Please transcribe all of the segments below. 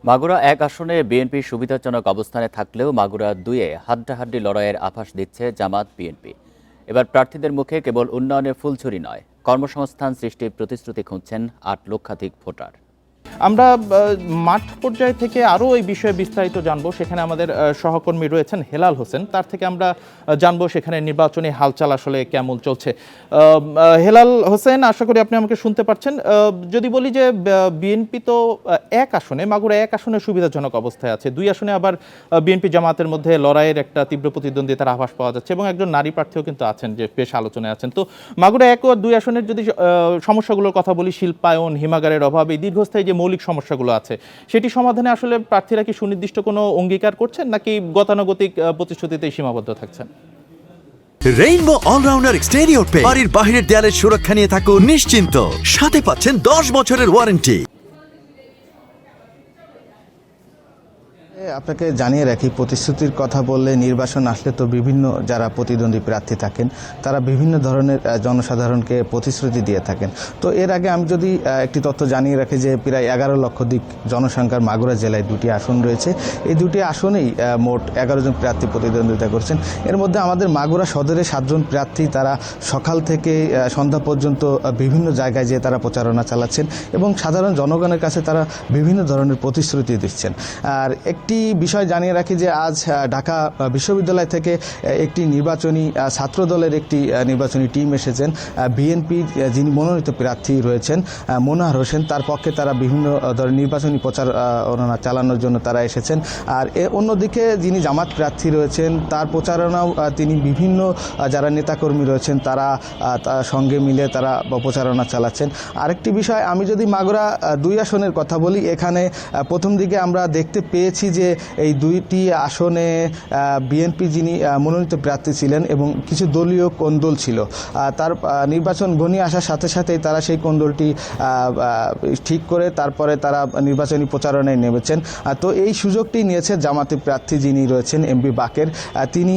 মাগুরা এক আসনে বিএনপি সুবিধাজনক অবস্থানে থাকলেও মাগুরা 2-এ হাড্ডাহাড্ডি লড়াইয়ের আভাস দিচ্ছে জামাত বিএনপি। এবার প্রার্থীদের মুখে কেবল উন্নয়নের ফুলঝুরি নয়, কর্মসংস্থান সৃষ্টির প্রতিশ্রুতি খুঁজছেন 8 লক্ষাধিক ভোটার। আমরা মাঠ পর্যায় থেকে আরও এই বিষয়ে বিস্তারিত জানবো। সেখানে আমাদের সহকর্মী রয়েছেন হেলাল হোসেন, তার থেকে আমরা জানবো সেখানে নির্বাচনী হালচাল আসলে কেমন চলছে। হেলাল হোসেন, আশা করি আপনি আমাকে শুনতে পাচ্ছেন। যদি বলি যে বিএনপি তো এক আসনে, মাগুরা এক আসনে সুবিধাজনক অবস্থায় আছে, 2 আসনে আবার বিএনপি জামাতের মধ্যে লড়াইয়ের একটা তীব্র প্রতিদ্বন্দ্বিতার আভাস পাওয়া যাচ্ছে এবং একজন নারী প্রার্থীও কিন্তু আছেন যে বেশ আলোচনায় আছেন। তো মাগুরা 1 ও 2 আসনের যদি সমস্যাগুলোর কথা বলি, শিল্পায়ন, হিমাগারের অভাব, এই দীর্ঘস্থায়ী যে মৌলিক সমস্যাগুলো আছে সেটি সমাধানে আসলে প্রার্থীরা কি সুনির্দিষ্ট কোনো অঙ্গীকার করছেন নাকি গতানুগতিক প্রতিশ্রুতিতেই সীমাবদ্ধ থাকছেন? রেইনবো অলরাউন্ডার এক্সটেরিয়র পেইন্ট বাড়ির বাহিরের দেয়ালের সুরক্ষা নিয়ে থাকুন নিশ্চিন্ত, সাথে পাচ্ছেন 10 বছরের ওয়ারেন্টি। আপনাকে জানিয়ে রাখি, প্রতিশ্রুতির কথা বললে নির্বাচন আসলে তো বিভিন্ন যারা প্রতিদ্বন্দ্বী প্রার্থী থাকেন তারা বিভিন্ন ধরনের জনসাধারণকে প্রতিশ্রুতি দিয়ে থাকেন। তো এর আগে আমি যদি একটি তথ্য জানিয়ে রাখি যে প্রায় 11 লক্ষাধিক জনসংখ্যার মাগুরা জেলায় 2টি আসন রয়েছে। এই 2টি আসনেই মোট 11 জন প্রার্থী প্রতিদ্বন্দ্বিতা করছেন। এর মধ্যে আমাদের মাগুরা সদরে 7 জন প্রার্থী তারা সকাল থেকে সন্ধ্যা পর্যন্ত বিভিন্ন জায়গায় যেয়ে তারা প্রচারণা চালাচ্ছেন এবং সাধারণ জনগণের কাছে তারা বিভিন্ন ধরনের প্রতিশ্রুতি দিচ্ছেন। আর একটি বিষয় জানিয়ে রাখি যে আজ ঢাকা বিশ্ববিদ্যালয় থেকে একটি নির্বাচনী ছাত্র দলের একটি নির্বাচনী টিম এসেছেন। বিএনপি যিনি মনোনীত প্রার্থী রয়েছেন মোনাহার হোসেন, তার পক্ষে তারা বিভিন্ন ধরনের নির্বাচনী প্রচারণা চালানোর জন্য তারা এসেছেন। আর অন্যদিকে যিনি জামাত প্রার্থী রয়েছেন তার প্রচারণাও তিনি বিভিন্ন যারা নেতাকর্মী রয়েছেন তারা সঙ্গে মিলে তারা প্রচারণা চালাচ্ছেন। আরেকটি বিষয়, আমি যদি মাগুরা 2 আসনের কথা বলি, এখানে প্রথম দিকে আমরা দেখতে পেয়েছি যে এই 2টি আসনে বিএনপি যিনি মনোনীত প্রার্থী ছিলেন এবং কিছু দলীয় কোন্দল ছিল, তার নির্বাচন ঘনিয়ে আসার সাথে সাথেই তারা সেই কোন্দলটি ঠিক করে তারপরে তারা নির্বাচনী প্রচারণায় নেমেছেন। তো এই সুযোগটি নিয়েছে জামাতি প্রার্থী যিনি রয়েছেন এমপি বাকের, তিনি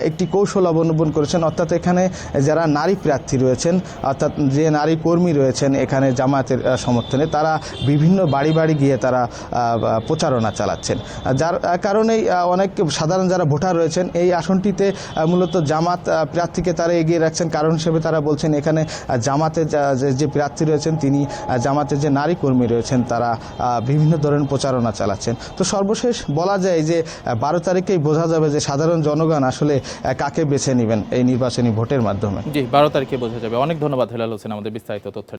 একটি কৌশল অবলম্বন করেছেন। অর্থাৎ এখানে যারা নারী প্রার্থী রয়েছেন, অর্থাৎ যে নারী কর্মী রয়েছেন এখানে জামাতের সমর্থনে, তারা বিভিন্ন বাড়ি বাড়ি গিয়ে তারা প্রচারণা চালাচ্ছেন, যার কারণেই অনেক সাধারণ যারা ভোটার রয়েছেন এই আসনটিতে মূলত জামাত প্রার্থীকে তারা এগিয়ে রাখছেন। কারণ হিসেবে তারা বলছেন এখানে জামাতের যে প্রার্থী রয়েছেন তিনি জামাতের যে নারী কর্মী রয়েছেন তারা বিভিন্ন ধরনের প্রচারণা চালাচ্ছেন। তো সর্বশেষ বলা যায় যে 12 তারিখেই বোঝা যাবে যে সাধারণ জনগণ আসলে কাকে বেছে নেবেন এই নির্বাচনী ভোটের মাধ্যমে। জি, 12 তারিখে বোঝা যাবে। অনেক ধন্যবাদ হেলাল হোসেন আমাদের বিস্তারিত তথ্য।